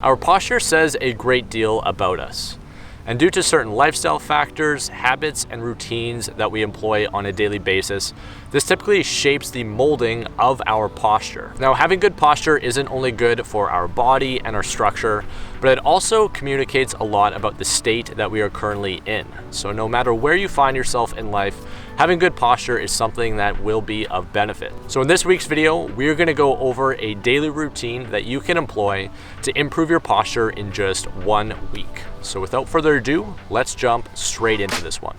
Our posture says a great deal about us. And due to certain lifestyle factors, habits, and routines that we employ on a daily basis, this typically shapes the molding of our posture. Now, having good posture isn't only good for our body and our structure, but it also communicates a lot about the state that we are currently in. So no matter where you find yourself in life, having good posture is something that will be of benefit. So in this week's video, we're gonna go over a daily routine that you can employ to improve your posture in just 1 week. So without further ado, let's jump straight into this one.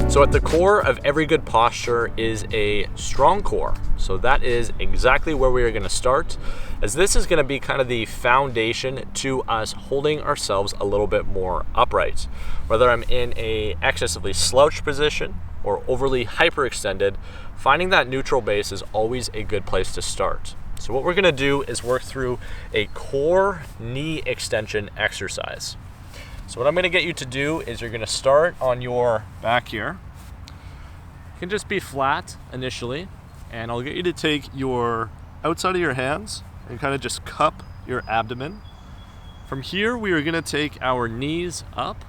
So at the core of every good posture is a strong core. So that is exactly where we are going to start, as this is going to be kind of the foundation to us holding ourselves a little bit more upright. Whether I'm in a excessively slouched position or overly hyperextended, finding that neutral base is always a good place to start. So what we're going to do is work through a core knee extension exercise. So what I'm going to get you to do is you're going to start on your back here. You can just be flat initially, and I'll get you to take your outside of your hands and kind of just cup your abdomen. From here, we are going to take our knees up.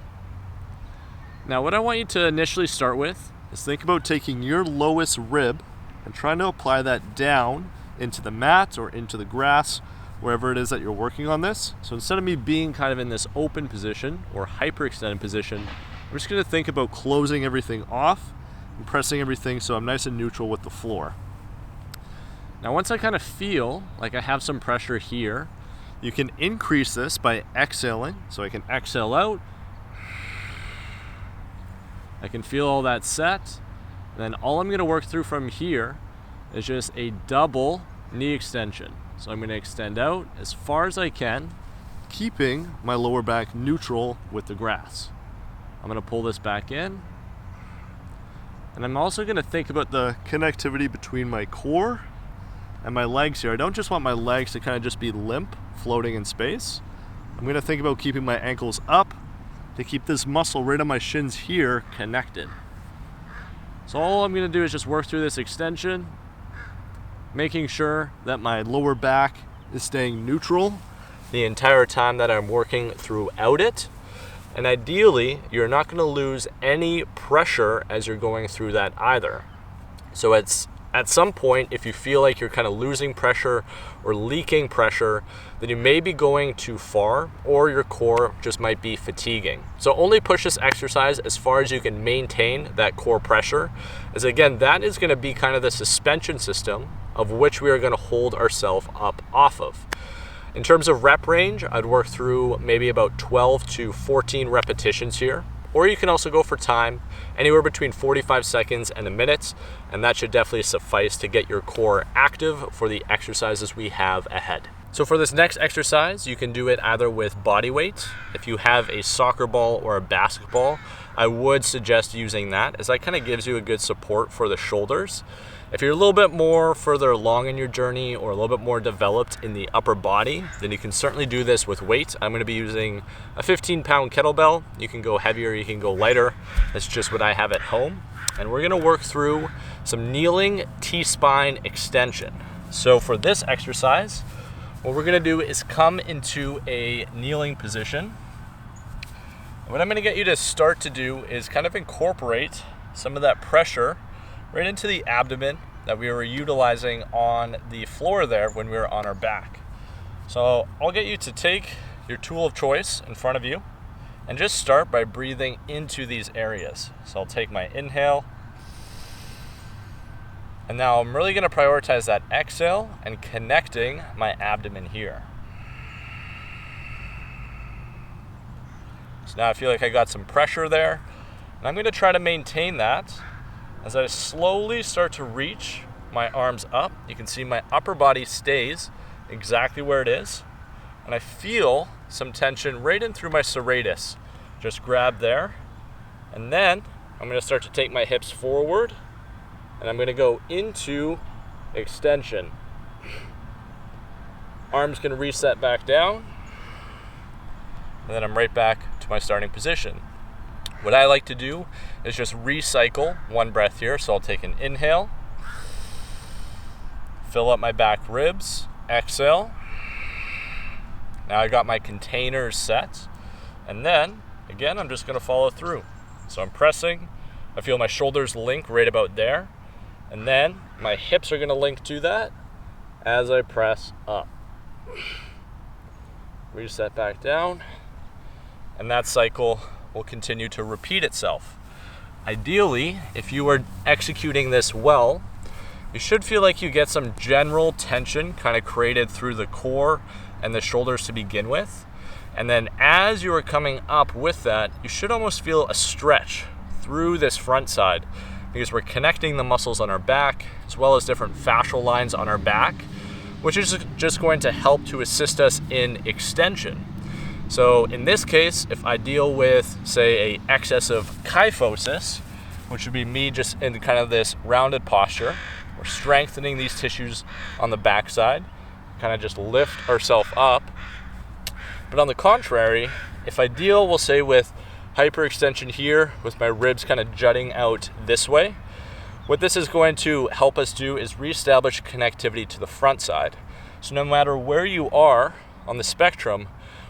Now, what I want you to initially start with is think about taking your lowest rib and trying to apply that down into the mat or into the grass, wherever it is that you're working on this. So instead of me being kind of in this open position or hyperextended position, I'm just going to think about closing everything off and pressing everything so I'm nice and neutral with the floor. Now once I kind of feel like I have some pressure here, you can increase this by exhaling. So I can exhale out. I can feel all that set. And then all I'm going to work through from here is just a double knee extension. So I'm going to extend out as far as I can, keeping my lower back neutral with the grass. I'm going to pull this back in. And I'm also going to think about the connectivity between my core and my legs here. I don't just want my legs to kind of just be limp, floating in space. I'm going to think about keeping my ankles up to keep this muscle right on my shins here connected. So all I'm going to do is just work through this extension, making sure that my lower back is staying neutral the entire time that I'm working throughout it. And ideally, you're not going to lose any pressure as you're going through that either. So at some point, if you feel like you're kind of losing pressure or leaking pressure, then you may be going too far, or your core just might be fatiguing. So only push this exercise as far as you can maintain that core pressure, as again, that is going to be kind of the suspension system of which we are going to hold ourselves up off of. In terms of rep range, I'd work through maybe about 12 to 14 repetitions here. Or you can also go for time, anywhere between 45 seconds and a minute, and that should definitely suffice to get your core active for the exercises we have ahead. So for this next exercise, you can do it either with body weight. If you have a soccer ball or a basketball, I would suggest using that, as that kind of gives you a good support for the shoulders. If you're a little bit more further along in your journey or a little bit more developed in the upper body, then you can certainly do this with weight. I'm going to be using a 15-pound kettlebell. You can go heavier, you can go lighter. That's just what I have at home. And we're going to work through some kneeling T-spine extension. So for this exercise, what we're going to do is come into a kneeling position. What I'm going to get you to start to do is kind of incorporate some of that pressure right into the abdomen that we were utilizing on the floor there when we were on our back. So I'll get you to take your tool of choice in front of you and just start by breathing into these areas. So I'll take my inhale, and now I'm really going to prioritize that exhale and connecting my abdomen here. So now I feel like I got some pressure there, and I'm going to try to maintain that as I slowly start to reach my arms up. You can see my upper body stays exactly where it is, and I feel some tension right in through my serratus. Just grab there, and then I'm going to start to take my hips forward, and I'm going to go into extension. arm's gonna reset back down, and then I'm right back to my starting position. What I like to do is just recycle one breath here. So I'll take an inhale, fill up my back ribs, exhale. Now I got my containers set, and then again I'm just gonna follow through. So I'm pressing, I feel my shoulders link right about there, and then my hips are gonna link to that as I press up. Reset back down, and that cycle will continue to repeat itself. Ideally, if you are executing this well, you should feel like you get some general tension kind of created through the core and the shoulders to begin with. And then as you are coming up with that, you should almost feel a stretch through this front side, because we're connecting the muscles on our back as well as different fascial lines on our back, which is just going to help to assist us in extension. So in this case, if I deal with, say, an excess of kyphosis, which would be me just in kind of this rounded posture, we're strengthening these tissues on the backside, kind of just lift ourselves up. But on the contrary, if I deal, we'll say, with hyperextension here, with my ribs kind of jutting out this way, what this is going to help us do is reestablish connectivity to the front side. So no matter where you are on the spectrum,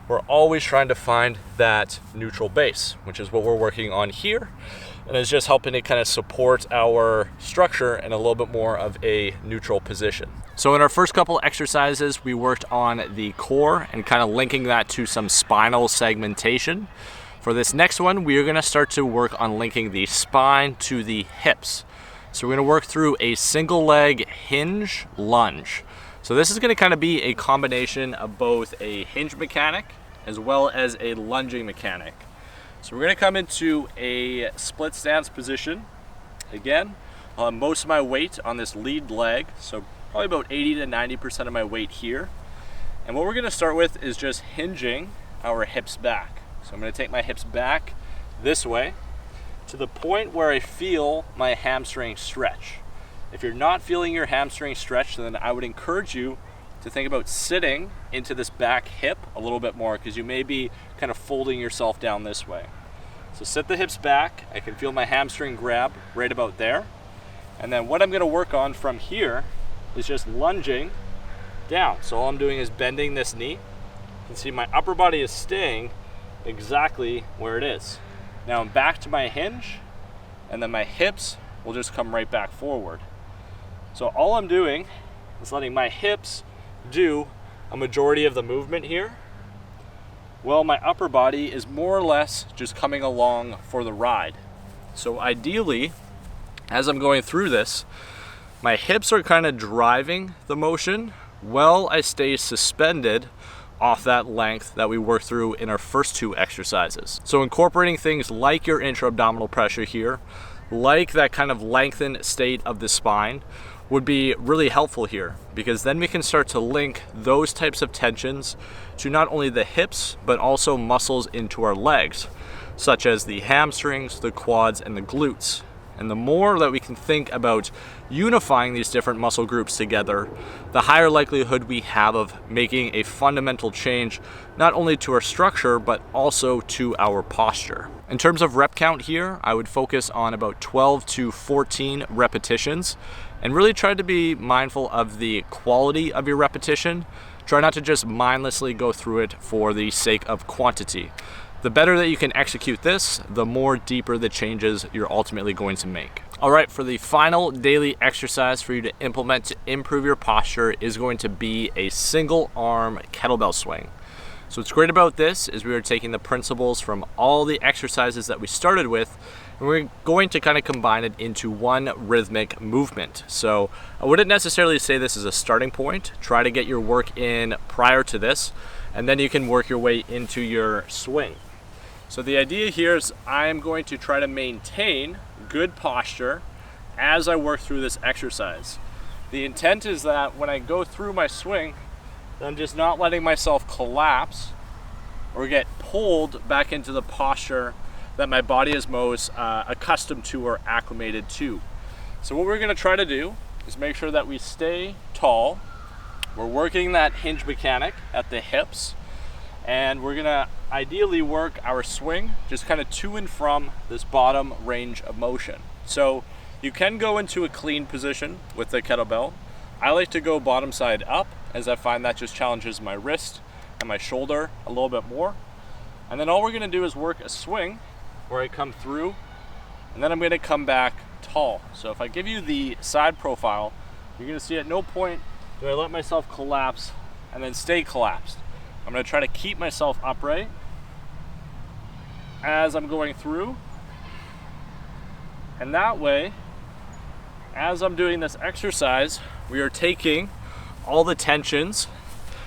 we're always trying to find that neutral base, which is what we're working on here. And it's just helping to kind of support our structure in a little bit more of a neutral position. So in our first couple exercises, we worked on the core and kind of linking that to some spinal segmentation. For this next one, we are gonna start to work on linking the spine to the hips. So we're gonna work through a single leg hinge lunge. So this is gonna kind of be a combination of both a hinge mechanic as well as a lunging mechanic. So we're gonna come into a split stance position. Again, I'll have most of my weight on this lead leg, so probably about 80 to 90% of my weight here. And what we're gonna start with is just hinging our hips back. So I'm gonna take my hips back this way to the point where I feel my hamstring stretch. If you're not feeling your hamstring stretch, then I would encourage you to think about sitting into this back hip a little bit more, because you may be kind of folding yourself down this way. So sit the hips back. I can feel my hamstring grab right about there. And then what I'm gonna work on from here is just lunging down. So all I'm doing is bending this knee. You can see my upper body is staying exactly where it is. Now I'm back to my hinge, and then my hips will just come right back forward. So all I'm doing is letting my hips do a majority of the movement here, while my upper body is more or less just coming along for the ride. So ideally, as I'm going through this, my hips are kind of driving the motion while I stay suspended off that length that we worked through in our first two exercises. So incorporating things like your intra-abdominal pressure here, like that kind of lengthened state of the spine, would be really helpful here, because then we can start to link those types of tensions to not only the hips, but also muscles into our legs, such as the hamstrings, the quads, and the glutes. And the more that we can think about unifying these different muscle groups together, the higher likelihood we have of making a fundamental change, not only to our structure, but also to our posture. In terms of rep count here, I would focus on about 12 to 14 repetitions, and really try to be mindful of the quality of your repetition. Try not to just mindlessly go through it for the sake of quantity. The better that you can execute this, the more deeper the changes you're ultimately going to make. All right, for the final daily exercise for you to implement to improve your posture is going to be a single arm kettlebell swing. So what's great about this is we are taking the principles from all the exercises that we started with, and we're going to kind of combine it into one rhythmic movement. So I wouldn't necessarily say this is a starting point. Try to get your work in prior to this, and then you can work your way into your swing. So the idea here is I am going to try to maintain good posture as I work through this exercise. The intent is that when I go through my swing, I'm just not letting myself collapse or get pulled back into the posture that my body is most accustomed to or acclimated to. So what we're gonna try to do is make sure that we stay tall, we're working that hinge mechanic at the hips, and we're gonna ideally work our swing just kind of to and from this bottom range of motion. So you can go into a clean position with the kettlebell. I like to go bottom side up, as I find that just challenges my wrist and my shoulder a little bit more. And then all we're gonna do is work a swing where I come through, and then I'm gonna come back tall. So if I give you the side profile, you're gonna see at no point do I let myself collapse and then stay collapsed. I'm gonna try to keep myself upright as I'm going through. And that way, as I'm doing this exercise, we are taking all the tensions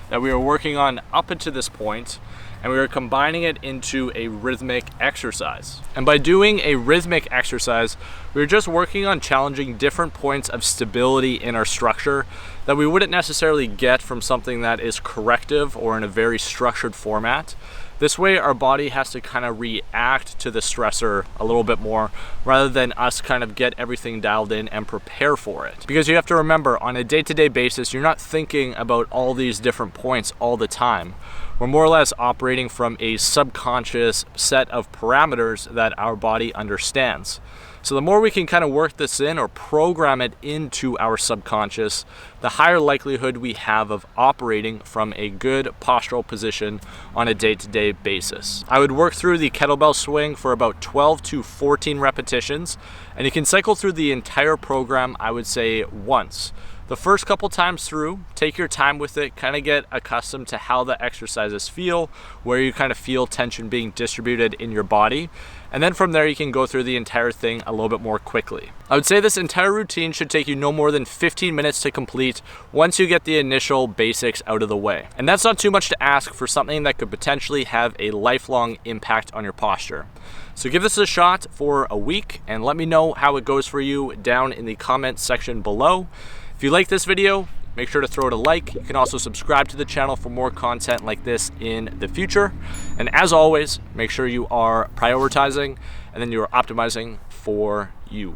that we are working on up until this point, and we are combining it into a rhythmic exercise. And by doing a rhythmic exercise, we're just working on challenging different points of stability in our structure that we wouldn't necessarily get from something that is corrective or in a very structured format. This way our body has to kind of react to the stressor a little bit more rather than us kind of get everything dialed in and prepare for it. Because you have to remember, on a day-to-day basis, you're not thinking about all these different points all the time. We're more or less operating from a subconscious set of parameters that our body understands. So the more we can kind of work this in or program it into our subconscious, the higher likelihood we have of operating from a good postural position on a day-to-day basis. I would work through the kettlebell swing for about 12 to 14 repetitions, and you can cycle through the entire program, I would say, once. The first couple times through, take your time with it, kind of get accustomed to how the exercises feel, where you kind of feel tension being distributed in your body. And then from there, you can go through the entire thing a little bit more quickly. I would say this entire routine should take you no more than 15 minutes to complete once you get the initial basics out of the way. And that's not too much to ask for something that could potentially have a lifelong impact on your posture. So give this a shot for a week and let me know how it goes for you down in the comment section below. If you like this video, make sure to throw it a like. You can also subscribe to the channel for more content like this in the future. And as always, make sure you are prioritizing and then you are optimizing for you.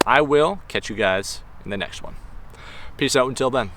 I will catch you guys in the next one. Peace out until then.